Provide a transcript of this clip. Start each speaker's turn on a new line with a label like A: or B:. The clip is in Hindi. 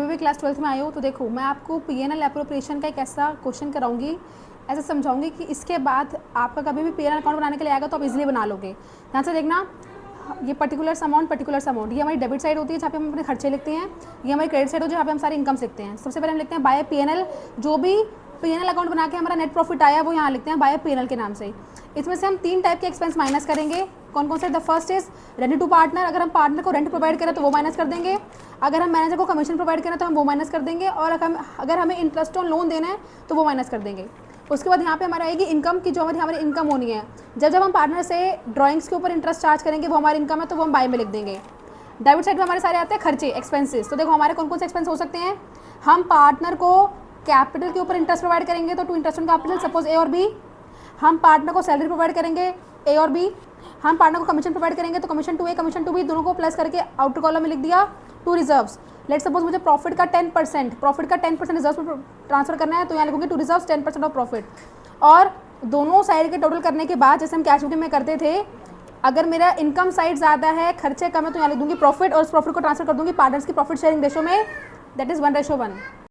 A: अभी भी क्लास 12th में आए हो तो देखो मैं आपको P&L एप्रोप्रिएशन का एक ऐसा क्वेश्चन कराऊंगी, ऐसे समझाऊंगी कि इसके बाद आपका कभी भी P&L अकाउंट बनाने के लिए आएगा तो आप इजीली बना लोगे। ध्यान से देखना, ये पर्टिकुलर अमाउंट ये हमारी डेबिट साइड होती है जहाँ पे हम अपने खर्चे लिखते हैं, ये हमारी क्रेडिट साइड होती है जहाँ पे हम सारी इनकम लिखते हैं। सबसे पहले हम लिखते हैं बाय P&L, जो भी P&L अकाउंट बना के हमारा नेट प्रॉफिट आया वो यहाँ लिखते हैं बाय P&L के नाम से। इसमें से हम 3 टाइप के एक्सपेंस माइनस करेंगे। कौन कौन से? The first is rent to partner, अगर हम पार्टनर को रेंट प्रोवाइड करें तो वो माइनस कर देंगे। अगर हम मैनेजर को कमीशन प्रोवाइड करें तो हम वो माइनस कर देंगे। और अगर हमें इंटरेस्ट ऑन लोन देना है तो वो माइनस कर देंगे। उसके बाद यहाँ पे हमारा आएगी इनकम की, जो हमारी इनकम होनी है। जब हम पार्टनर से ड्राइंग्स के ऊपर इंटरेस्ट चार्ज करेंगे वो हमारी इनकम है तो वो हम बाय में लिख देंगे। डेबिट साइड में हमारे सारे आते हैं खर्चे, एक्सपेंसेस। तो देखो हमारे कौन कौन से एक्सपेंस हो सकते हैं। हम पार्टनर को कैपिटल के ऊपर इंटरेस्ट प्रोवाइड करेंगे तो to interest on capital, suppose A और बी। हम पार्टनर को सैलरी प्रोवाइड करेंगे, ए और बी। हम पार्टनर को कमीशन प्रोवाइड करेंगे तो commission to A, commission to B, दोनों को प्लस करके आउटर कॉलम में लिख दिया टू रिजर्व्स। लेट सपोज मुझे प्रॉफिट का 10% रिजर्व में ट्रांसफर करना है तो यहाँ लिखूंगी टू रिजर्व्स 10% ऑफ प्रॉफिट। और दोनों साइड के टोटल करने के बाद जैसे हम कैश बुकिंग में करते थे, अगर मेरा इनकम साइड ज़्यादा है खर्चे कम है तो यहाँ लिख दूंगी प्रॉफिट और उस प्रॉफिट को ट्रांसफर कर दूंगी पार्टनर्स की प्रॉफिट शेयरिंग रेशो में, दैट इज़ 1:1।